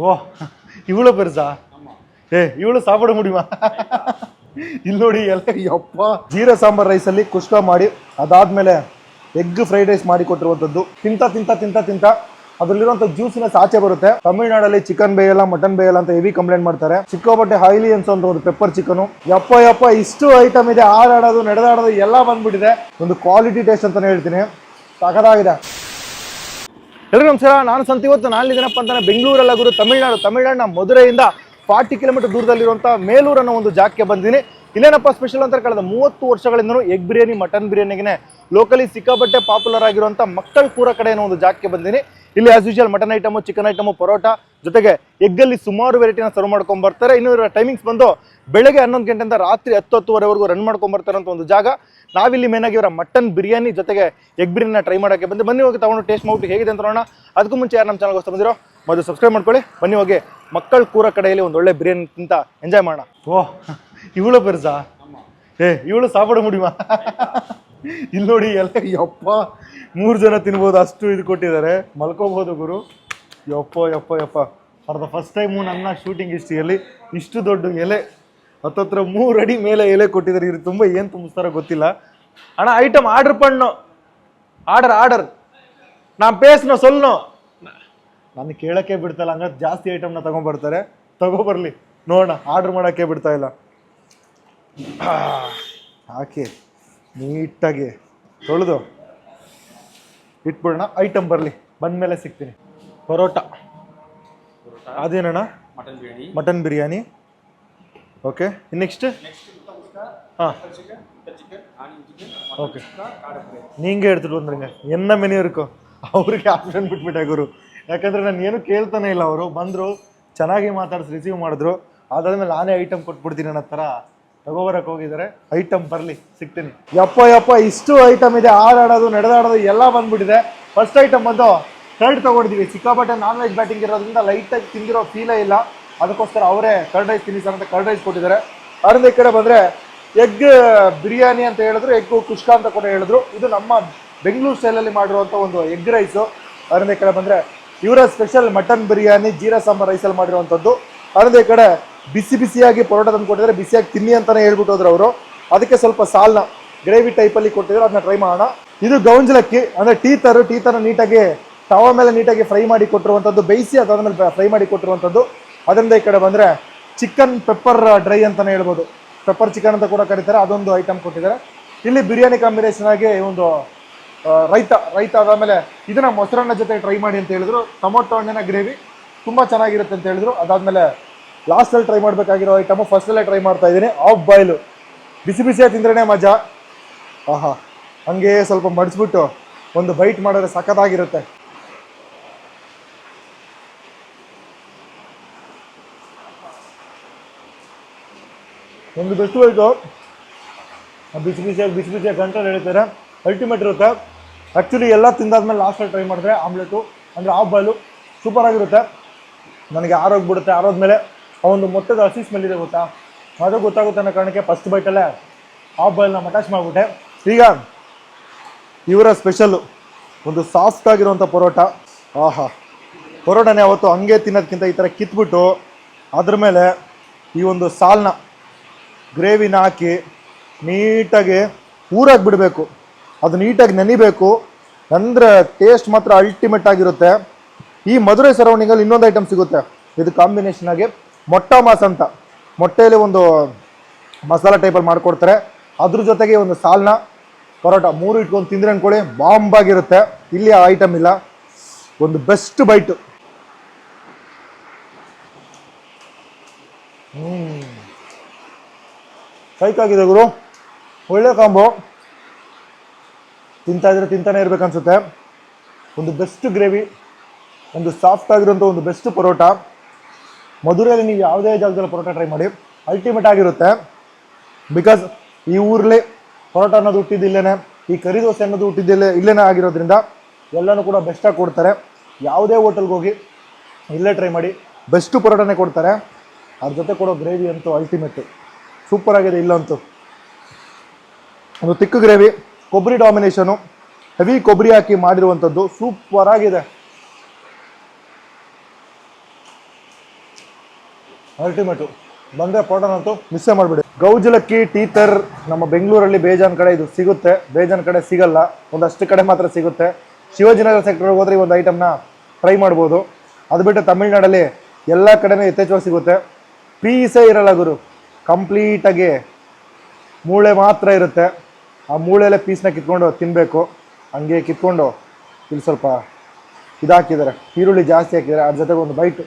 ஓ இவ்வளோ பெருசா? ஏ இவ்வளோ சாப்பிட முடியுமா? ಇಲ್ಲಿ ನೋಡಿ ಎಲ್ಲ ಯಪ್ಪ. ಜೀರಾ ಸಾಂಬಾರ್ ರೈಸಲ್ಲಿ ಕುಷ್ಕಾ ಮಾಡಿ ಅದಾದ್ಮೇಲೆ ಎಗ್ ಫ್ರೈಡ್ ರೈಸ್ ಮಾಡಿ ಕೊಟ್ಟಿರುವಂಥದ್ದು. ತಿಂತ ಅದರಲ್ಲಿರುವಂಥ ಜ್ಯೂಸಿನೆಸ್ ಆಚೆ ಬರುತ್ತೆ. ತಮಿಳ್ನಾಡಲ್ಲಿ ಚಿಕನ್ ಬೇಯಲ್ಲ, ಮಟನ್ ಬೇಯಲ್ಲ ಅಂತ ಹೆವಿ ಕಂಪ್ಲೇಂಟ್ ಮಾಡ್ತಾರೆ. ಸಿಕ್ಕಾಪಟ್ಟೆ ಹೈಲಿ ಅನ್ಸೋ ಒಂದು ಪೆಪ್ಪರ್ ಚಿಕನು. ಯಪ್ಪ ಇಷ್ಟು ಐಟಮ್ ಇದೆ. ಆಡಾಡೋದು ನಡೆದಾಡೋದು ಎಲ್ಲ ಬಂದ್ಬಿಟ್ಟಿದೆ. ಒಂದು ಕ್ವಾಲಿಟಿ ಟೇಸ್ಟ್ ಅಂತಾನೆ ಹೇಳ್ತೀನಿ. ಸಖತ್ತಾಗಿದೆ. ಎಲ್ರಿಗೂ ನಮಸ್ಕಾರ. ನಾನು ಸಂತ. ಇವತ್ತು ನಾನಿದ್ದೇನಪ್ಪ ಅಂತಾನೆ ಬೆಂಗಳೂರಲ್ಲ ಗುರು, ತಮಿಳ್ನಾಡಿನ ಮಧುರೈಯಿಂದ 40 ಕಿಲೋಮೀಟರ್ ದೂರದಲ್ಲಿರುವಂಥ ಮೇಲೂರು ಅನ್ನೋ ಒಂದು ಜಾಗಕ್ಕೆ ಬಂದಿದ್ದೀನಿ. ಇಲ್ಲೇನಪ್ಪ ಸ್ಪೆಷಲ್ ಅಂತ ಕಳೆದ 30 ವರ್ಷಗಳಿಂದನೂ ಎಗ್ ಬಿರಿಯಾನಿ, ಮಟನ್ ಬಿರಿಯಾನಿಗೆ ಲೋಕಲಿ ಸಿಕ್ಕಾಪಟ್ಟೆ ಪಾಪ್ಯುಲರ್ ಆಗಿರುವಂಥ ಮಕ್ಕಳ ಕೂರ ಕಡೆ ಅನ್ನೋ ಒಂದು ಜಾಗಕ್ಕೆ ಬಂದಿದ್ದೀನಿ. ಇಲ್ಲಿ as usual mutton item, chicken item, parotta ಜೊತೆಗೆ ಎಗ್ಗಲ್ಲಿ ಸುಮಾರು ವೆರೈಟಿನ ಸರ್ವ್ ಮಾಡ್ಕೊಂಡು ಬರ್ತಾರೆ. ಇನ್ನು ಇವರ ಟೈಮಿಂಗ್ಸ್ ಬಂದು ಬೆಳಗ್ಗೆ 11 ಗಂಟೆಯಿಂದ ರಾತ್ರಿ 10-10:30ವರೆಗೂ ರನ್ ಮಾಡ್ಕೊಂಡು ಬರ್ತಾರೆ ಅಂತ ಒಂದು ಜಾಗ. ನಾವಿಲ್ಲಿ ಮೇನಾಗಿ ಇವರ ಮಟನ್ ಬಿರಿಯಾನಿ ಜೊತೆಗೆ ಎಗ್ ಬಿರಿಯಾನಿನ ಟ್ರೈ ಮಾಡೋಕ್ಕೆ ಬಂದು ಬನ್ನಿ ಹೋಗಿ ತಗೊಂಡು ಟೇಸ್ಟ್ ಮಾಡ್ಬಿಟ್ಟು ಹೇಗಿದೆ ಅಂತ ನೋಡೋಣ. ಅದಕ್ಕೂ ಮುಂಚೆ ಯಾರು ನಮ್ಮ ಚಾನಲ್ಗೆ ಹೊಸ ಬಂದಿರೋ ಮೊದಲು ಸಬ್ಸ್ಕ್ರೈಬ್ ಮಾಡ್ಕೊಳ್ಳಿ. ಬನ್ನಿ ಹೋಗಿ ಮಕ್ಕಳ ಕೂರ ಕಡೆಯಲ್ಲಿ ಒಂದು ಒಳ್ಳೆ ಬಿರಿಯಾನಿ ತಿಂತ ಎಂಜಾಯ್ ಮಾಡೋಣ. ಓ ಇவ்வளோ பெருசா? ಏ ಇவ்வளோ ಸಾಪಿಡ முடியுமா? ಇಲ್ಲಿ ನೋಡಿ ಎಲ್ಲ ಯಪ್ಪ 3 ಜನ ತಿನ್ಬೋದು ಅಷ್ಟು ಇದು ಕೊಟ್ಟಿದ್ದಾರೆ. ಮಲ್ಕೋಬಹುದು ಗುರು. ಯಪ್ಪ ಫಾರ್ ದ ಫಸ್ಟ್ ಟೈಮು ನನ್ನ ಶೂಟಿಂಗ್ ಹಿಸ್ಟ್ರಿಯಲ್ಲಿ ಇಷ್ಟು ದೊಡ್ಡ ಎಲೆ, ಹತ್ತತ್ರ 3 ಅಡಿ ಮೇಲೆ ಎಲೆ ಕೊಟ್ಟಿದ್ದಾರೆ. ಇವ್ರು ತುಂಬ ಏನು ತುಂಬಿಸ್ತಾರೋ ಗೊತ್ತಿಲ್ಲ. ಅಣ್ಣ ಐಟಮ್ ಆರ್ಡರ್ ಪಣ್ಣು, ಆರ್ಡರ್ ನಾನು ಪೇಸ್ನೋ ಸೊಲ್ನೋ. ನಾನು ಕೇಳೋಕ್ಕೆ ಬಿಡ್ತಾಯಿಲ್ಲ, ಹಂಗಾದ್ರೆ ಜಾಸ್ತಿ ಐಟಮ್ನ ತಗೊಂಡ್ಬರ್ತಾರೆ. ತಗೊಬರ್ಲಿ ನೋಡೋಣ. ಆರ್ಡ್ರ್ ಮಾಡೋಕ್ಕೆ ಬಿಡ್ತಾ ಇಲ್ಲ. ಹಾಕಿ ನೀಟಾಗಿ ತೊಳೆದು ಇಟ್ಬಿಡೋಣ. ಐಟಮ್ ಬರಲಿ, ಬಂದಮೇಲೆ ಸಿಗ್ತೀನಿ. ಪರೋಟ ಅದೇನಣ್ಣ? ಮಟನ್ ಬಿರಿಯಾನಿ. ಓಕೆ, ನೆಕ್ಸ್ಟ್ ಹಾಂ ಓಕೆ. நீங்க எடுத்துட்டு வந்துருங்க. என்ன மெனு இருக்கோ ಅವ್ರಿಗೆ ಆಪ್ಷನ್ ಬಿಟ್ಬಿಟ್ಟೆ ಗುರು. ಯಾಕಂದರೆ ನಾನು ಏನು ಕೇಳ್ತಾನೆ ಇಲ್ಲ. ಅವರು ಬಂದರು, ಚೆನ್ನಾಗಿ ಮಾತಾಡಿಸಿ ರಿಸೀವ್ ಮಾಡಿದ್ರು. ಅದಾದ್ಮೇಲೆ ನಾನೇ ಐಟಮ್ ಕೊಟ್ಬಿಡ್ತೀನಿ ಅನ್ನೋ ಥರ ತಗೋಬರಕ್ಕೆ ಹೋಗಿದ್ದಾರೆ. ಐಟಮ್ ಬರಲಿ, ಸಿಗ್ತೀನಿ. ಯಪ್ಪ ಇಷ್ಟು ಐಟಮ್ ಇದೆ. ಆಡಾಡೋದು ನಡೆದಾಡೋದು ಎಲ್ಲ ಬಂದ್ಬಿಟ್ಟಿದೆ. ಫಸ್ಟ್ ಐಟಮ್ ಬಂದು ಕರ್ಡ್ ತೊಗೊಂಡಿದ್ದೀವಿ. ಸಿಕ್ಕಾಪಟ್ಟೆ ನಾನ್ ವೆಜ್ ಬ್ಯಾಟಿಂಗ್ ಇರೋದ್ರಿಂದ ಲೈಟಾಗಿ ತಿಂದಿರೋ ಫೀಲೇ ಇಲ್ಲ. ಅದಕ್ಕೋಸ್ಕರ ಅವರೇ ಕರ್ಡ್ ರೈಸ್ ತಿನ್ನಿ ಸರ್ ಅಂತ ಕರ್ಡ್ ರೈಸ್ ಕೊಟ್ಟಿದ್ದಾರೆ. ಅದರಿಂದ ಈ ಕಡೆ ಬಂದರೆ ಎಗ್ ಬಿರಿಯಾನಿ ಅಂತ ಹೇಳಿದ್ರು, ಎಗ್ಗು ಕುಷ್ಕಾ ಅಂತ ಕೂಡ ಹೇಳಿದ್ರು. ಇದು ನಮ್ಮ ಬೆಂಗಳೂರು ಸ್ಟೈಲಲ್ಲಿ ಮಾಡಿರುವಂಥ ಒಂದು ಎಗ್ ರೈಸು. ಅದರಿಂದ ಈ ಕಡೆ ಬಂದರೆ ಇವರ ಸ್ಪೆಷಲ್ ಮಟನ್ ಬಿರಿಯಾನಿ ಜೀರಾ ಸಾಂಬಾರ್ ರೈಸಲ್ಲಿ ಮಾಡಿರುವಂಥದ್ದು. ಅದರಿಂದ ಈ ಕಡೆ ಬಿಸಿಯಾಗಿ ಪರೋಟ ತಂದು ಕೊಟ್ಟಿದ್ದಾರೆ. ಬಿಸಿಯಾಗಿ ತಿನ್ನಿ ಅಂತಲೇ ಹೇಳ್ಬಿಟ್ಟು ಹೋದ್ರು ಅವರು. ಅದಕ್ಕೆ ಸ್ವಲ್ಪ ಸಾಲ್ನ ಗ್ರೇವಿ ಟೈಪಲ್ಲಿ ಕೊಟ್ಟಿದ್ರು. ಅದನ್ನ ಟ್ರೈ ಮಾಡೋಣ. ಇದು ಗೌಂಜಲಕ್ಕಿ ಅಂದರೆ ಟೀ ಥರ ನೀಟಾಗಿ ತವ ಮೇಲೆ ನೀಟಾಗಿ ಫ್ರೈ ಮಾಡಿ ಕೊಟ್ಟಿರುವಂಥದ್ದು, ಬೇಯಿಸಿ ಅದಾದ್ಮೇಲೆ ಫ್ರೈ ಮಾಡಿ ಕೊಟ್ಟಿರುವಂಥದ್ದು. ಅದರಿಂದ ಈ ಕಡೆ ಬಂದರೆ ಚಿಕನ್ ಪೆಪ್ಪರ್ ಡ್ರೈ ಅಂತಲೇ ಹೇಳ್ಬೋದು, ಪೆಪ್ಪರ್ ಚಿಕನ್ ಅಂತ ಕೂಡ ಕರೀತಾರೆ. ಅದೊಂದು ಐಟಮ್ ಕೊಟ್ಟಿದ್ದಾರೆ. ಇಲ್ಲಿ ಬಿರಿಯಾನಿ ಕಾಂಬಿನೇಷನ್ ಆಗಿ ಒಂದು ರೈತ ಅದಾದಮೇಲೆ ಇದನ್ನ ಮೊಸರನ್ನ ಜೊತೆ ಟ್ರೈ ಮಾಡಿ ಅಂತ ಹೇಳಿದ್ರು. ಟೊಮೊಟೊ ಹಣ್ಣಿನ ಗ್ರೇವಿ ತುಂಬ ಚೆನ್ನಾಗಿರುತ್ತೆ ಅಂತ ಹೇಳಿದ್ರು. ಅದಾದಮೇಲೆ ಲಾಸ್ಟಲ್ಲಿ ಟ್ರೈ ಮಾಡಬೇಕಾಗಿರೋ ಐಟಮು ಫಸ್ಟಲ್ಲೇ ಟ್ರೈ ಮಾಡ್ತಾ ಇದ್ದೀನಿ. ಆಫ್ ಬಾಯ್ಲು ಬಿಸಿಯಾಗಿ ತಿಂದ್ರೇ ಮಜಾ. ಆಹಾ, ಹಂಗೆ ಸ್ವಲ್ಪ ಮಡಿಸ್ಬಿಟ್ಟು ಒಂದು ಬೈಟ್ ಮಾಡಿದ್ರೆ ಸಖತ್ತಾಗಿರುತ್ತೆ. ಒಂದು ಬೆಸ್ಟ್ ಬೈಟು. ಬಿಸಿಯಾಗಿ ಗಂಟಲು ಹೇಳ್ತಾರೆ, ಅಲ್ಟಿಮೇಟ್ ಇರುತ್ತೆ. ಆ್ಯಕ್ಚುಲಿ ಎಲ್ಲ ತಿಂದಾದ್ಮೇಲೆ ಲಾಸ್ಟಲ್ಲಿ ಟ್ರೈ ಮಾಡಿದ್ರೆ ಆಮ್ಲೆಟು ಅಂದರೆ ಆಫ್ ಬಾಯ್ಲು ಸೂಪರಾಗಿರುತ್ತೆ. ನನಗೆ ಆರೋಗ್ಬಿಡುತ್ತೆ. ಆರೋದ್ಮೇಲೆ ಆ ಒಂದು ಮೊತ್ತದ ಹಸಿ ಸ್ಮೆಲ್ ಇದೆ ಗೊತ್ತಾ, ಅದು ಗೊತ್ತಾಗುತ್ತೆ ಅನ್ನೋ ಕಾರಣಕ್ಕೆ ಫಸ್ಟ್ ಬೈಟಲ್ಲೇ ಆಫ್ ಬಾಯ್ಲ್ನ ಮಟಾಚ್ ಮಾಡಿಬಿಟ್ಟೆ. ಈಗ ಇವರ ಸ್ಪೆಷಲ್ಲು ಒಂದು ಸಾಫ್ಟ್ ಆಗಿರುವಂಥ ಪರೋಟ. ಆಹಾ, ಪರೋಟನೇ ಅವತ್ತು ಹಂಗೆ ತಿನ್ನೋದಕ್ಕಿಂತ ಈ ಥರ ಕಿತ್ಬಿಟ್ಟು ಅದ್ರ ಮೇಲೆ ಈ ಒಂದು ಸಾಲ್ನ ಗ್ರೇವಿನ ಹಾಕಿ ನೀಟಾಗಿ ಊರಾಗಿ ಬಿಡಬೇಕು. ಅದು ನೀಟಾಗಿ ನೆನಿಬೇಕು. ಅಂದರೆ ಟೇಸ್ಟ್ ಮಾತ್ರ ಅಲ್ಟಿಮೇಟ್ ಆಗಿರುತ್ತೆ. ಈ ಮಧುರೈ ಸರೌಂಡಿಂಗಲ್ಲಿ ಇನ್ನೊಂದು ಐಟಮ್ ಸಿಗುತ್ತೆ. ಇದು ಕಾಂಬಿನೇಷನ್ ಆಗಿ ಮೊಟ್ಟೆ ಮಾಸ್ ಅಂತ, ಮೊಟ್ಟೆಯಲ್ಲಿ ಒಂದು ಮಸಾಲ ಟೈಪಲ್ಲಿ ಮಾಡಿಕೊಡ್ತಾರೆ. ಅದ್ರ ಜೊತೆಗೆ ಒಂದು ಸಾಲ್ನ ಪರೋಟ 3 ಇಟ್ಕೊಂಡು ತಿಂದ್ರೆ ಅಂದ್ಕೊಳ್ಳಿ ಬಾಂಬಾಗಿರುತ್ತೆ. ಇಲ್ಲಿ ಆ ಐಟಮ್ ಇಲ್ಲ. ಒಂದು ಬೆಸ್ಟ್ ಬೈಟು. ಕೈಕಾಗಿದೆ ಗುರು, ಒಳ್ಳೆ ಕಾಂಬೋ. ತಿಂತಾನೆ ಇರ್ಬೇಕನ್ಸುತ್ತೆ. ಒಂದು ಬೆಸ್ಟ್ ಗ್ರೇವಿ, ಒಂದು ಸಾಫ್ಟ್ ಆಗಿರೋಂಥ ಒಂದು ಬೆಸ್ಟ್ ಪರೋಟ. ಮಧುರೈಯಲ್ಲಿ ನೀವು ಯಾವುದೇ ಜಾಗದಲ್ಲಿ ಪರೋಟ ಟ್ರೈ ಮಾಡಿ, ಅಲ್ಟಿಮೇಟ್ ಆಗಿರುತ್ತೆ. ಬಿಕಾಸ್ ಈ ಊರಲ್ಲಿ ಪರೋಟ ಅನ್ನೋದು ಹುಟ್ಟಿದ್ದಿಲ್ಲೇ, ಈ ಕರಿ ದೋಸೆ ಅನ್ನೋದು ಇಲ್ಲೇ ಆಗಿರೋದ್ರಿಂದ ಎಲ್ಲನೂ ಕೂಡ ಬೆಸ್ಟಾಗಿ ಕೊಡ್ತಾರೆ. ಯಾವುದೇ ಹೋಟೆಲ್ಗೆ ಹೋಗಿ ಇಲ್ಲೇ ಟ್ರೈ ಮಾಡಿ, ಬೆಸ್ಟು ಪರೋಟನೇ ಕೊಡ್ತಾರೆ. ಅದ್ರ ಜೊತೆ ಕೊಡೋ ಗ್ರೇವಿ ಅಂತೂ ಅಲ್ಟಿಮೇಟು ಸೂಪರಾಗಿದೆ. ಇಲ್ಲಂತೂ ಒಂದು ತಿಕ್ಕು ಗ್ರೇವಿ, ಕೊಬ್ಬರಿ ಡಾಮಿನೇಷನು, ಹೆವಿ ಕೊಬ್ಬರಿ ಹಾಕಿ ಮಾಡಿರುವಂಥದ್ದು ಸೂಪರಾಗಿದೆ. ಅಲ್ಟಿಮೇಟು. ಬಂದರೆ ಪೋಟನಂತೂ ಮಿಸ್ಸೇ ಮಾಡಿಬಿಡಿ. ಗೌಜಲಕ್ಕಿ ಟೀತರ್ ನಮ್ಮ ಬೆಂಗಳೂರಲ್ಲಿ ಬೇಜಾನ್ ಕಡೆ ಇದು ಸಿಗುತ್ತೆ, ಬೇಜಾನ್ ಕಡೆ ಸಿಗಲ್ಲ, ಒಂದಷ್ಟು ಕಡೆ ಮಾತ್ರ ಸಿಗುತ್ತೆ. ಶಿವಾಜಿನಗರ ಸೆಕ್ಟರ್ಗೆ ಹೋದ್ರೆ ಈ ಒಂದು ಐಟಮ್ನ ಟ್ರೈ ಮಾಡ್ಬೋದು. ಅದು ಬಿಟ್ಟು ತಮಿಳ್ನಾಡಲ್ಲಿ ಎಲ್ಲ ಕಡೆನೂ ಯಥೇಚ್ಛವಾಗಿ ಸಿಗುತ್ತೆ. ಪೀಸೇ ಇರಲ್ಲ ಗುರು, ಕಂಪ್ಲೀಟಾಗಿ ಮೂಳೆ ಮಾತ್ರ ಇರುತ್ತೆ. ಆ ಮೂಳೆಯಲ್ಲೇ ಪೀಸ್ನ ಕಿತ್ಕೊಂಡು ತಿನ್ನಬೇಕು. ಹಂಗೆ ಕಿತ್ಕೊಂಡು ಇಲ್ಲಿ ಸ್ವಲ್ಪ ಇದಾಕಿದ್ದಾರೆ, ಈರುಳ್ಳಿ ಜಾಸ್ತಿ ಹಾಕಿದ್ದಾರೆ, ಅದ್ರ ಜೊತೆಗೆ ಒಂದು ಬೈಟು.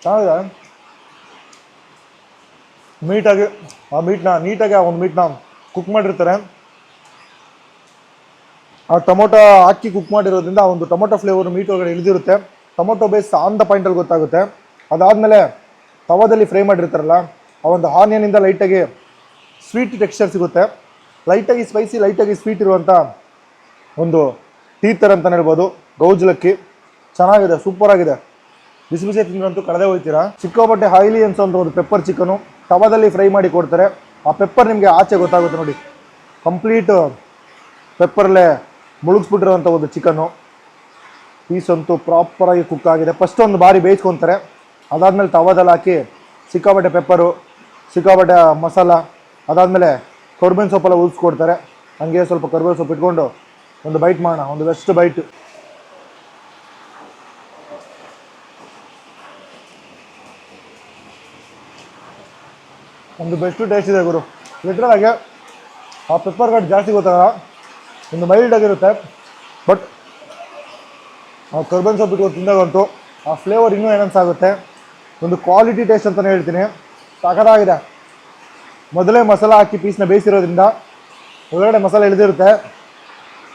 ಚೆನ್ನಾಗಿದೆ. ನೀಟಾಗಿ ಆ ನೀಟಾಗಿ ಆ ಒಂದು ಮೀಟ್ನ ಕುಕ್ ಮಾಡಿರ್ತಾರೆ. ಆ ಟೊಮೊಟೊ ಹಾಕಿ ಕುಕ್ ಮಾಡಿರೋದ್ರಿಂದ ಆ ಒಂದು ಟೊಮೊಟೊ ಫ್ಲೇವರ್ ಮೀಟ್ ಒಳಗಡೆ ಇಳಿದಿರುತ್ತೆ. ಟೊಮೊಟೊ ಬೇಸ್ ಆನ್ ದ ಪಾಯಿಂಟಲ್ಲಿ ಗೊತ್ತಾಗುತ್ತೆ. ಅದಾದಮೇಲೆ ತವಾದಲ್ಲಿ ಫ್ರೈ ಮಾಡಿರ್ತಾರಲ್ಲ, ಆ ಒಂದು ಆನಿಯನಿಂದ ಲೈಟಾಗಿ ಸ್ವೀಟ್ ಟೆಕ್ಸ್ಚರ್ ಸಿಗುತ್ತೆ. ಲೈಟಾಗಿ ಸ್ಪೈಸಿ, ಲೈಟಾಗಿ ಸ್ವೀಟ್ ಇರುವಂಥ ಒಂದು ಟೀತರ್ ಅಂತಲೇ ಹೇಳ್ಬೋದು. ಗೌಜಲಕ್ಕಿ ಚೆನ್ನಾಗಿದೆ, ಸೂಪರಾಗಿದೆ. ಬಿಸಿ ಬಿಸಿ ತಿಂದ್ರಂತೂ ಕಳೆದೇ ಹೋಗ್ತೀರಾ. ಸಿಕ್ಕಾಪಟ್ಟೆ ಆಯಿಲಿ ಅನ್ಸೋಂಥ ಒಂದು ಪೆಪ್ಪರ್ ಚಿಕನು ತವಾದಲ್ಲಿ ಫ್ರೈ ಮಾಡಿ ಕೊಡ್ತಾರೆ. ಆ ಪೆಪ್ಪರ್ ನಿಮಗೆ ಆಚೆ ಗೊತ್ತಾಗುತ್ತೆ ನೋಡಿ, ಕಂಪ್ಲೀಟ್ ಪೆಪ್ಪರ್ಲೆ ಮುಳುಗಿಸ್ಬಿಟ್ಟಿರೋಂಥ ಒಂದು ಚಿಕನ್ನು. ಪೀಸ್ ಅಂತೂ ಪ್ರಾಪರಾಗಿ ಕುಕ್ ಆಗಿದೆ. ಫಸ್ಟ್ ಒಂದು ಬಾರಿ ಬೇಯಿಸ್ಕೊತಾರೆ, ಅದಾದಮೇಲೆ ತವಾದಲ್ಲಿ ಹಾಕಿ ಸಿಕ್ಕಾಪಟ್ಟೆ ಪೆಪ್ಪರು, ಸಿಕ್ಕಾಪಟ್ಟೆ ಮಸಾಲ, ಅದಾದಮೇಲೆ ಕರ್ಬೇವಿನ ಸೊಪ್ಪೆಲ್ಲ ಉಳಿಸ್ಕೊಡ್ತಾರೆ. ಹಂಗೆ ಸ್ವಲ್ಪ ಕರ್ಬೇವಿನ ಸೊಪ್ಪು ಇಟ್ಕೊಂಡು ಒಂದು ಬೈಟ್ ಮಾಡೋಣ, ಒಂದು ಬೆಸ್ಟ್ ಬೈಟ್. ಒಂದು ಬೆಸ್ಟು ಟೇಸ್ಟ್ ಇದೆ ಗುರು. ಲಿಟ್ರಲ್ ಆಗಿ ಆ ಪೆಪ್ಪರ್ ಕಟ್ ಜಾಸ್ತಿ ಗೊತ್ತಾಗಲ್ಲ, ಒಂದು ಮೈಲ್ಡ್ ಆಗಿರುತ್ತೆ. ಬಟ್ ಆ ಕರ್ಬೇವಿನ ಸೊಪ್ಪು ಇಟ್ಕೊಂಡು ತಿಂದಾಗಂತೂ ಆ ಫ್ಲೇವರ್ ಇನ್ನೂ ಏನನ್ಸಾಗುತ್ತೆ. ಒಂದು ಕ್ವಾಲಿಟಿ ಟೇಸ್ಟ್ ಅಂತಲೇ ಹೇಳ್ತೀನಿ, ಸಖತ್ತಾಗಿದೆ. ಮೊದಲೇ ಮಸಾಲ ಹಾಕಿ ಪೀಸ್ನ ಬೇಯಿಸಿರೋದ್ರಿಂದ ಒಳಗಡೆ ಮಸಾಲೆ ಇಳಿದಿರುತ್ತೆ.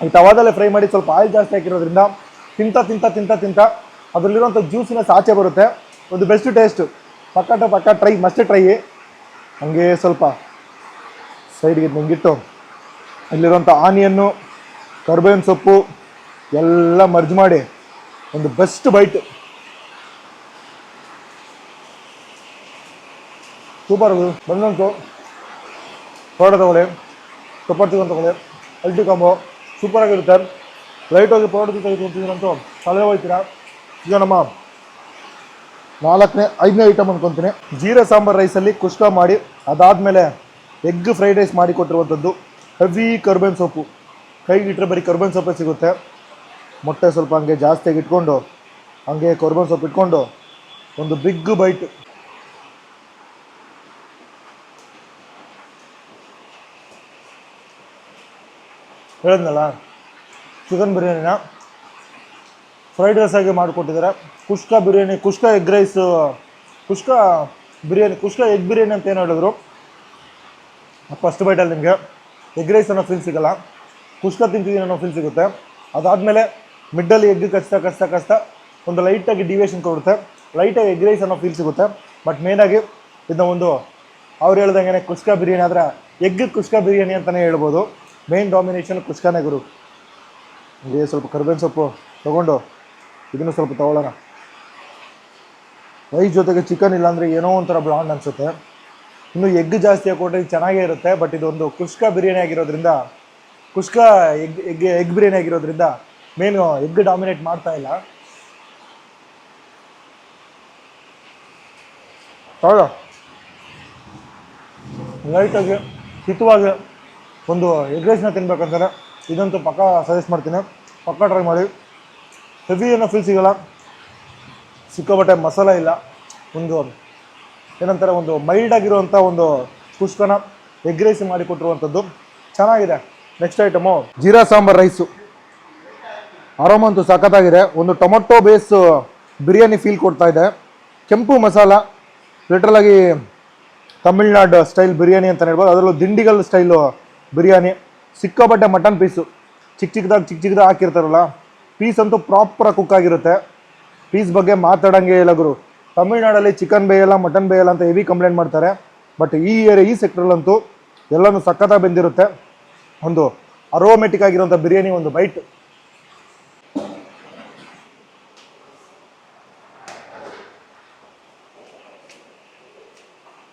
ಈ ತವಾದಲ್ಲೇ ಫ್ರೈ ಮಾಡಿ ಸ್ವಲ್ಪ ಆಯಿಲ್ ಜಾಸ್ತಿ ಹಾಕಿರೋದ್ರಿಂದ ತಿಂತ ತಿಂತ ತಿಂತ ತಿಂತ ಅದರಲ್ಲಿರುವಂಥ ಜ್ಯೂಸಿನೆಸ್ ಆಚೆ ಬರುತ್ತೆ. ಒಂದು ಬೆಸ್ಟ್ ಟೇಸ್ಟು, ಪಕ್ಕ ಟ್ರೈ, ಮಸ್ಟ್ ಟ್ರೈ. ಹಂಗೆ ಸ್ವಲ್ಪ ಸೈಡ್ಗೆ ನಂಗಿಟ್ಟು ಇಲ್ಲಿರುವಂಥ ಆನಿಯನ್ನು, ಕರ್ಬೇವಿನ ಸೊಪ್ಪು ಎಲ್ಲ ಮರ್ಜ್ ಮಾಡಿ ಒಂದು ಬೆಸ್ಟ್ ಬೈಟ್. ಸೂಪರ್ ಬಂದಂತು. ಪರೋಟ ತೊಗೊಳ್ಳಿ, ಚಪಾತಿ ಚಿಕನ್ ತೊಗೊಳ್ಳಿ, ಅಲ್ಟಿ ಕಾಂಬೋ ಸೂಪರಾಗಿರುತ್ತೆ. ಲೈಟಾಗಿ ಪರೋಟ ತೆಗೆದುಕೊಂತಿದ್ದೀರಂತೂ ಕಳೆದ ಹೋಗ್ತೀರಾ. ಈಗ ನಮ್ಮ 5ನೇ ಐಟಮ್ ಅಂದ್ಕೊತೀನಿ. ಜೀರಾ ಸಾಂಬಾರ್ ರೈಸಲ್ಲಿ ಕುಷ್ಕ ಮಾಡಿ ಅದಾದಮೇಲೆ ಎಗ್ ಫ್ರೈಡ್ ರೈಸ್ ಮಾಡಿ ಕೊಟ್ಟಿರುವಂಥದ್ದು. ಹೆವಿ ಕರ್ಬೇವಿನ ಸೊಪ್ಪು, ಕೈಗೆ ಇಟ್ಟರೆ ಬರೀ ಕರ್ಬೇವಿನ ಸೊಪ್ಪೇ ಸಿಗುತ್ತೆ. ಮೊಟ್ಟೆ ಸ್ವಲ್ಪ ಹಂಗೆ ಜಾಸ್ತಿಯಾಗಿ ಇಟ್ಕೊಂಡು ಹಂಗೆ ಕರ್ಬೇವಿನ ಸೊಪ್ಪು ಇಟ್ಕೊಂಡು ಒಂದು ಬಿಗ್ ಬೈಟ್. ಹೇಳಿದ್ನಲ್ಲ, ಚಿಕನ್ ಬಿರಿಯಾನಿನ ಫ್ರೈಡ್ ರೈಸ್ ಆಗಿ ಮಾಡಿಕೊಟ್ಟಿದ್ದಾರೆ. ಕುಷ್ಕ ಬಿರಿಯಾನಿ, ಕುಷ್ಕ ಎಗ್ ರೈಸ್, ಕುಷ್ಕ ಬಿರಿಯಾನಿ, ಕುಷ್ಕ ಎಗ್ ಬಿರಿಯಾನಿ ಅಂತ ಏನು ಹೇಳಿದ್ರು. ಫಸ್ಟ್ ಬೈಟಲ್ಲಿ ನಿಮಗೆ ಎಗ್ ರೈಸ್ ಅನ್ನೋ ಫೀಲ್ ಸಿಗೋಲ್ಲ, ಕುಷ್ಕ ತಿಂತಿದ್ದೀನಿ ಅನ್ನೋ ಫೀಲ್ ಸಿಗುತ್ತೆ. ಅದಾದಮೇಲೆ ಮಿಡ್ಡಲ್ಲಿ ಎಗ್ ಕಚ್ತಾ ಒಂದು ಲೈಟಾಗಿ ಡಿವಿಯೇಷನ್ ಕೊಡುತ್ತೆ, ಲೈಟಾಗಿ ಎಗ್ ರೈಸ್ ಅನ್ನೋ ಫೀಲ್ ಸಿಗುತ್ತೆ. ಬಟ್ ಮೇನಾಗಿ ಇದನ್ನ ಒಂದು ಅವ್ರು ಹೇಳ್ದಂಗೆ ಕುಷ್ಕ ಬಿರಿಯಾನಿ ಆದರೆ ಎಗ್ ಕುಷ್ಕ ಬಿರಿಯಾನಿ ಅಂತಲೇ ಹೇಳ್ಬೋದು. ಮೇನ್ ಡಾಮಿನೇಷನ್ ಕುಷ್ಕನೇ ಗುರು. ಹಂಗೆ ಸ್ವಲ್ಪ ಕರ್ಬೇವಿನ ಸೊಪ್ಪು ತೊಗೊಂಡು ಇದನ್ನು ಸ್ವಲ್ಪ ತೊಗೊಳ್ಳೋಣ. ರೈಸ್ ಜೊತೆಗೆ ಚಿಕನ್ ಇಲ್ಲಾಂದರೆ ಏನೋ ಒಂಥರ ಬ್ಲಾಂಡ್ ಅನಿಸುತ್ತೆ. ಇನ್ನು ಎಗ್ ಜಾಸ್ತಿ ಹಾಕ್ಕೊಟ್ರೆ ಚೆನ್ನಾಗೇ ಇರುತ್ತೆ. ಬಟ್ ಇದೊಂದು ಕುಷ್ಕ ಬಿರಿಯಾನಿ ಆಗಿರೋದ್ರಿಂದ, ಕುಷ್ಕ ಎಗ್ ಬಿರಿಯಾನಿ ಆಗಿರೋದ್ರಿಂದ ಮೇನು ಎಗ್ ಡಾಮಿನೇಟ್ ಮಾಡ್ತಾ ಇಲ್ಲ. ಹೌದಾ, ಲೈಟಾಗಿ ಹಿತವಾಗಿ ಒಂದು ಎಗ್ ರೈಸ್ನ ತಿನ್ಬೇಕಂತಾರೆ ಇದಂತೂ ಪಕ್ಕ ಸಜೆಸ್ಟ್ ಮಾಡ್ತೀನಿ, ಪಕ್ಕ ಟ್ರೈ ಮಾಡಿ. ಹೆವಿ ಏನೋ ಫೀಲ್ ಸಿಗೋಲ್ಲ, ಸಿಕ್ಕಾಪಟ್ಟೆ ಮಸಾಲ ಇಲ್ಲ, ಒಂದು ಏನಂತಾರೆ ಒಂದು ಮೈಲ್ಡ್ ಆಗಿರುವಂಥ ಒಂದು ಕುಷ್ಕನ ಎಗ್ ರೈಸ್ ಮಾಡಿ ಕೊಟ್ಟಿರುವಂಥದ್ದು ಚೆನ್ನಾಗಿದೆ. Next item jeera sambar rice. ಆರಾಮ ಅಂತೂ ಸಖತ್ತಾಗಿದೆ. ಒಂದು ಟೊಮೊಟೊ ಬೇಸ್ ಬಿರಿಯಾನಿ ಫೀಲ್ ಕೊಡ್ತಾ ಇದೆ. ಕೆಂಪು ಮಸಾಲ, ಲಿಟ್ರಲಾಗಿ ತಮಿಳ್ನಾಡು ಸ್ಟೈಲ್ ಬಿರಿಯಾನಿ ಅಂತ ಹೇಳ್ಬೋದು. ಅದರಲ್ಲೂ ದಿಂಡಿಗಲ್ ಸ್ಟೈಲು ಬಿರಿಯಾನಿ. ಸಿಕ್ಕಾಪಟ್ಟೆ ಮಟನ್ ಪೀಸು ಚಿಕ್ಕ ಚಿಕ್ಕದಾಗಿ ಹಾಕಿರ್ತಾರಲ್ಲ, ಪೀಸ್ ಅಂತೂ ಪ್ರಾಪರಾಗಿ ಕುಕ್ ಆಗಿರುತ್ತೆ. ಪೀಸ್ ಬಗ್ಗೆ ಮಾತಾಡೋಂಗೆ ಇಲ್ಲ ಗುರು. ತಮಿಳ್ನಾಡಲ್ಲಿ ಚಿಕನ್ ಬೇಯಲ್ಲ, ಮಟನ್ ಬೇಯಲ್ಲ ಅಂತ ಹೆವಿ ಕಂಪ್ಲೇಂಟ್ ಮಾಡ್ತಾರೆ. ಬಟ್ ಈ ಸೆಕ್ಟ್ರಲ್ಲಂತೂ ಎಲ್ಲನೂ ಸಖತ್ತಾಗಿ ಬೆಂದಿರುತ್ತೆ. ಒಂದು ಅರೋಮೆಟಿಕ್ ಆಗಿರುವಂಥ ಬಿರಿಯಾನಿ, ಒಂದು ಬೈಟ್.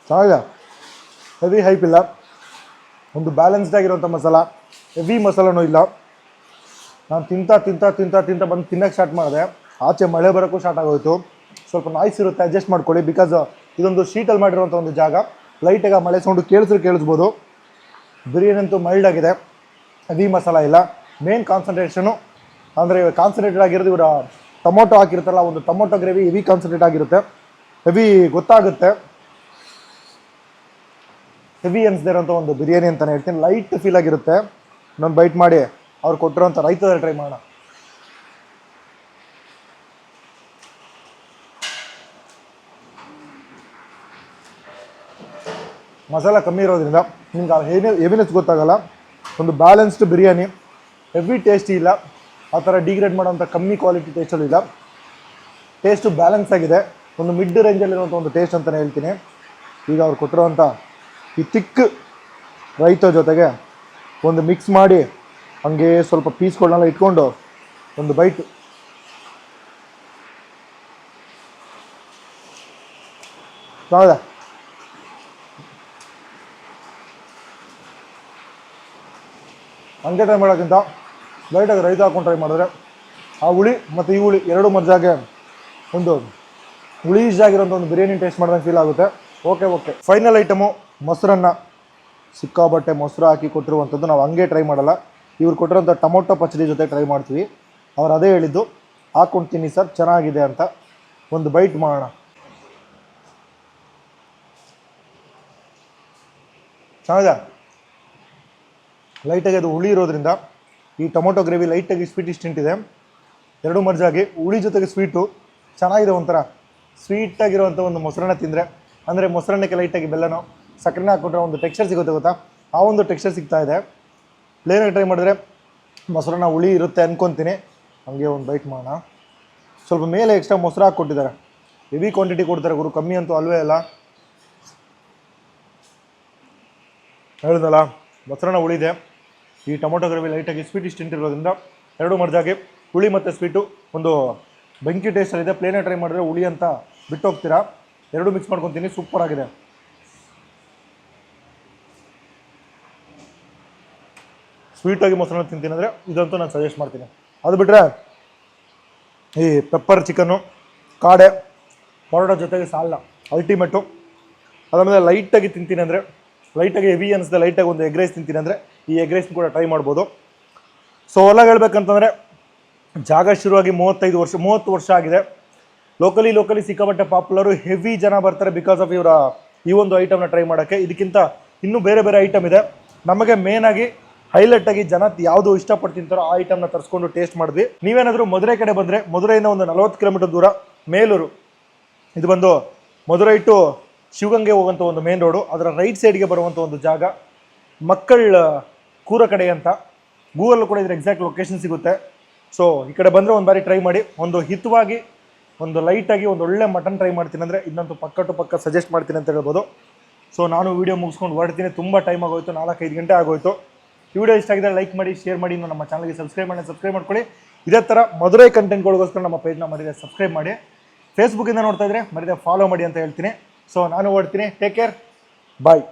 ಚೆನ್ನಾಗಿದೆ, ಹೆವಿ ಹೈಪ್ ಇಲ್ಲ, ಒಂದು ಬ್ಯಾಲೆನ್ಸ್ಡ್ ಆಗಿರುವಂಥ ಮಸಾಲ, ಹೆವಿ ಮಸಾಲನೂ ಇಲ್ಲ. ನಾನು ತಿಂತ ಬಂದು ತಿನ್ನೋಕ್ಕೆ ಸ್ಟಾರ್ಟ್ ಮಾಡಿದೆ. ಆಚೆ ಮಳೆ ಬರೋಕ್ಕೂ ಸ್ಟಾರ್ಟ್ ಆಗೋಯ್ತು. ಸ್ವಲ್ಪ ನಾಯ್ಸ್ ಇರುತ್ತೆ, ಅಡ್ಜಸ್ಟ್ ಮಾಡ್ಕೊಳ್ಳಿ. ಬಿಕಾಸ್ ಇದೊಂದು ಶೀಟಲ್ಲಿ ಮಾಡಿರುವಂಥ ಒಂದು ಜಾಗ. ಲೈಟಾಗಿ ಮಳೆ ಸೌಂಡು ಕೇಳಿಸ್ಬೋದು. ಬಿರಿಯಾನಿ ಅಂತೂ ಮೈಲ್ಡ್ ಆಗಿದೆ, ಹೆವಿ ಮಸಾಲ ಇಲ್ಲ. ಮೇನ್ ಕಾನ್ಸಂಟ್ರೇಷನು ಅಂದರೆ ಕಾನ್ಸಂಟ್ರೇಟೆಡ್ ಆಗಿರೋದು ಇವರ ಟೊಮೊಟೊ ಹಾಕಿರುತ್ತಲ್ಲ, ಒಂದು ಟೊಮೊಟೊ ಗ್ರೇವಿ ಹೆವಿ ಕಾನ್ಸಂಟ್ರೇಟ್ ಆಗಿರುತ್ತೆ. ಹೆವಿ ಗೊತ್ತಾಗುತ್ತೆ, ಹೆವಿ ಅನಿಸದೇ ಇರೋಂಥ ಒಂದು ಬಿರಿಯಾನಿ ಅಂತಲೇ ಹೇಳ್ತೀನಿ. ಲೈಟ್ ಫೀಲ್ ಆಗಿರುತ್ತೆ. ಇನ್ನೊಂದು ಬೈಟ್ ಮಾಡಿ ಅವ್ರು ಕೊಟ್ಟಿರೋಂಥ ರೈತದಲ್ಲಿ ಟ್ರೈ ಮಾಡೋಣ. ಮಸಾಲ ಕಮ್ಮಿ ಇರೋದ್ರಿಂದ ನಿಮ್ಗೆ ಹೆವಿನೆಸ್ ಗೊತ್ತಾಗಲ್ಲ. ಒಂದು ಬ್ಯಾಲೆನ್ಸ್ಡ್ ಬಿರಿಯಾನಿ, ಹೆವಿ ಟೇಸ್ಟಿ ಇಲ್ಲ, ಆ ಥರ ಡಿಗ್ರೇಡ್ ಮಾಡೋಂಥ ಕಮ್ಮಿ ಕ್ವಾಲಿಟಿ ಟೇಸ್ಟಲ್ಲಿ ಇಲ್ಲ. ಟೇಸ್ಟು ಬ್ಯಾಲೆನ್ಸ್ ಆಗಿದೆ, ಒಂದು ಮಿಡ್ ರೇಂಜಲ್ಲಿರುವಂಥ ಒಂದು ಟೇಸ್ಟ್ ಅಂತಲೇ ಹೇಳ್ತೀನಿ. ಈಗ ಅವ್ರು ಕೊಟ್ಟಿರೋಂಥ ಈ ತಿಕ್ ರೈತ ಜೊತೆಗೆ ಒಂದು ಮಿಕ್ಸ್ ಮಾಡಿ ಹಂಗೆ ಸ್ವಲ್ಪ ಪೀಸ್ಗಳನ್ನೆಲ್ಲ ಇಟ್ಕೊಂಡು ಒಂದು ಬೈಟ್. ಹೌದಾ, ಹಂಗೆ ಟ್ರೈ ಮಾಡೋಕ್ಕಿಂತ ಲೈಟಾಗಿ ರೈತ ಹಾಕೊಂಡು ಟ್ರೈ ಮಾಡಿದ್ರೆ ಆ ಹುಳಿ ಮತ್ತು ಈ ಹುಳಿ ಎರಡು ಮರ್ಜಾಗೆ ಒಂದು ಹುಳಿ ಆಗಿರೋಂಥ ಒಂದು ಬಿರಿಯಾನಿ ಟೇಸ್ಟ್ ಮಾಡಿದಂಗೆ ಫೀಲ್ ಆಗುತ್ತೆ. ಓಕೆ ಫೈನಲ್ ಐಟಮು ಮೊಸರನ್ನ. ಸಿಕ್ಕಾಬಟ್ಟೆ ಮೊಸರು ಹಾಕಿ ಕೊಟ್ಟಿರುವಂಥದ್ದು. ನಾವು ಹಂಗೆ ಟ್ರೈ ಮಾಡಲ್ಲ, ಇವ್ರು ಕೊಟ್ಟಿರೋಂಥ ಟೊಮೊಟೊ ಪಚ್ಚಡಿ ಜೊತೆ ಟ್ರೈ ಮಾಡ್ತೀವಿ. ಅವ್ರು ಅದೇ ಹೇಳಿದ್ದು, ಹಾಕ್ಕೊಂಡು ತಿನ್ನಿ ಸರ್ ಚೆನ್ನಾಗಿದೆ ಅಂತ. ಒಂದು ಬೈಟ್ ಮಾಡೋಣ. ಚೆನ್ನಾಗಿದೆ. ಲೈಟಾಗಿ ಅದು ಹುಳಿ ಇರೋದ್ರಿಂದ ಈ ಟೊಮೊಟೊ ಗ್ರೇವಿ ಲೈಟಾಗಿ ಸ್ವೀಟಿಶ್ ತಿಂಟಿದೆ. ಎರಡು ಮರ್ಜಾಗಿ ಹುಳಿ ಜೊತೆಗೆ ಸ್ವೀಟು ಚೆನ್ನಾಗಿದೆ. ಒಂಥರ ಸ್ವೀಟಾಗಿರುವಂಥ ಒಂದು ಮೊಸರನ್ನ ತಿಂದರೆ, ಅಂದರೆ ಮೊಸರನ್ನಕ್ಕೆ ಲೈಟಾಗಿ ಬೆಲ್ಲನೋ ಸಕ್ಕರೆನ ಹಾಕ್ಕೊಂಡ್ರೆ ಒಂದು ಟೆಕ್ಸ್ಚರ್ ಸಿಗುತ್ತೆ ಗೊತ್ತಾ, ಆ ಒಂದು ಟೆಕ್ಸ್ಚರ್ ಸಿಗ್ತಾ ಇದೆ. ಪ್ಲೇನಾಗಿ ಟ್ರೈ ಮಾಡಿದ್ರೆ ಮೊಸರನ್ನ ಹುಳಿ ಇರುತ್ತೆ ಅಂದ್ಕೊತೀನಿ. ಹಂಗೆ ಒಂದು ಬೈಟ್ ಮಾಡೋಣ. ಸ್ವಲ್ಪ ಮೇಲೆ ಎಕ್ಸ್ಟ್ರಾ ಮೊಸರು ಹಾಕಿ ಕೊಟ್ಟಿದ್ದಾರೆ. ಹೆವಿ ಕ್ವಾಂಟಿಟಿ ಕೊಡ್ತಾರೆ ಗುರು, ಕಮ್ಮಿ ಅಂತೂ ಅಲ್ವೇ ಅಲ್ಲ. ಹೇಳಿದ್ನಲ್ಲ, ಮೊಸರನ್ನ ಹುಳಿದೆ, ಈ ಟೊಮೊಟೊ ಗ್ರೇವಿ ಲೈಟಾಗಿ ಸ್ವೀಟಿಶ್ ತಿಂಟಿರೋದ್ರಿಂದ ಎರಡು ಮರ್ಜಾಗಿ ಹುಳಿ ಮತ್ತು ಸ್ವೀಟು ಒಂದು ಬೆಂಕಿ ಟೇಸ್ಟಲ್ಲಿದೆ. ಪ್ಲೇನಾಗಿ ಟ್ರೈ ಮಾಡಿದ್ರೆ ಹುಳಿ ಅಂತ ಬಿಟ್ಟು ಹೋಗ್ತೀರಾ. ಎರಡು ಮಿಕ್ಸ್ ಮಾಡ್ಕೊತೀನಿ, ಸೂಪರ್ ಆಗಿದೆ. ಸ್ವೀಟಾಗಿ ಮೊಸರನ್ನ ತಿಂತೀನಿ ಅಂದರೆ ಇದಂತೂ ನಾನು ಸಜೆಸ್ಟ್ ಮಾಡ್ತೀನಿ. ಅದು ಬಿಟ್ಟರೆ ಈ ಪೆಪ್ಪರ್ ಚಿಕನ್ನು, ಕಾಡೆ, ಪರೋಟ ಜೊತೆಗೆ ಸಾಲ್ನ ಅಲ್ಟಿಮೇಟು. ಅದಾದಮೇಲೆ ಲೈಟಾಗಿ ತಿಂತೀನಿ ಅಂದರೆ, ಲೈಟಾಗಿ ಹೆವಿ ಅನಿಸಿದೆ, ಲೈಟಾಗಿ ಒಂದು ಎಗ್ ರೈಸ್ ತಿಂತೀನಿ ಅಂದರೆ ಈ ಎಗ್ ರೈಸ್ನ ಕೂಡ ಟ್ರೈ ಮಾಡ್ಬೋದು. ಸೊ ಎಲ್ಲ ಹೇಳ್ಬೇಕಂತಂದರೆ ಜಾಗ ಶುರುವಾಗಿ 30 ವರ್ಷ ಆಗಿದೆ. ಲೋಕಲಿ ಸಿಕ್ಕಾಪಟ್ಟೆ ಪಾಪ್ಯುಲರು, ಹೆವಿ ಜನ ಬರ್ತಾರೆ ಬಿಕಾಸ್ ಆಫ್ ಇವರ ಈ ಒಂದು ಐಟಮ್ನ ಟ್ರೈ ಮಾಡೋಕ್ಕೆ. ಇದಕ್ಕಿಂತ ಇನ್ನೂ ಬೇರೆ ಐಟಮ್ ಇದೆ. ನಮಗೆ ಮೇನಾಗಿ ಹೈಲೈಟಾಗಿ ಜನ ಯಾವುದು ಇಷ್ಟಪಟ್ಟು ತಿಂತಾರೋ ಆ ಐಟಮ್ನ ತರಿಸ್ಕೊಂಡು ಟೇಸ್ಟ್ ಮಾಡಿದ್ವಿ. ನೀವೇನಾದರೂ ಮಧುರೈ ಕಡೆ ಬಂದರೆ, ಮಧುರೈಯಿಂದ ಒಂದು 40 ಕಿಲೋಮೀಟರ್ ದೂರ ಮೇಲೂರು, ಇದು ಬಂದು ಮಧುರೈ ಟು ಶಿವಗಂಗೆ ಹೋಗುವಂಥ ಒಂದು ಮೇನ್ ರೋಡು. ಅದರ ರೈಟ್ ಸೈಡ್ಗೆ ಬರುವಂಥ ಒಂದು ಜಾಗ ಮಕ್ಕಳ ಕೂರ ಕಡೆ ಅಂತ. ಗೂಗಲ್ ಕೂಡ ಇದ್ರ ಎಕ್ಸಾಕ್ಟ್ ಲೊಕೇಶನ್ ಸಿಗುತ್ತೆ. ಸೊ ಈ ಕಡೆ ಬಂದರೆ ಒಂದು ಬಾರಿ ಟ್ರೈ ಮಾಡಿ. ಒಂದು ಹಿತವಾಗಿ, ಒಂದು ಲೈಟಾಗಿ ಒಂದು ಒಳ್ಳೆ ಮಟನ್ ಟ್ರೈ ಮಾಡ್ತೀನಿ ಅಂದರೆ ಇನ್ನಂತೂ ಪಕ್ಕ ಸಜೆಸ್ಟ್ ಮಾಡ್ತೀನಿ ಅಂತ ಹೇಳ್ಬೋದು. ಸೊ ನಾನು ವೀಡಿಯೋ ಮುಗಿಸ್ಕೊಂಡು ಹೊರಡ್ತೀನಿ. ತುಂಬ ಟೈಮ್ ಆಗೋಯ್ತು, 4-5 ಗಂಟೆ ಆಗೋಯ್ತು. ಈ ವಿಡಿಯೋ ಇಷ್ಟ ಆಗಿದ್ರೆ ಲೈಕ್ ಮಾಡಿ, ಶೇರ್ ಮಾಡಿ. ಇನ್ನು ನಮ್ಮ ಚಾನಲ್ಗೆ ಸಬ್ಸ್ಕ್ರೈಬ್ ಮಾಡ್ಕೊಳ್ಳಿ. ಇದೇ ಥರ ಮಧುರೈ ಕಂಟೆಂಟ್ಗಳಿಗೋಸ್ಕರ ನಮ್ಮ ಪೇಜ್ನ ಮರಿದೆ ಸಬ್ಸ್ಕ್ರೈಬ್ ಮಾಡಿ. ಫೇಸ್ಬುಕ್ಕಿಂದ ನೋಡ್ತಾ ಇದ್ರೆ ಮರಿದೆ ಫಾಲೋ ಮಾಡಿ ಅಂತ ಹೇಳ್ತೀನಿ. ಸೊ ನಾನು ಹೊರಡ್ತೀನಿ. ಟೇಕ್ ಕೇರ್, ಬಾಯ್.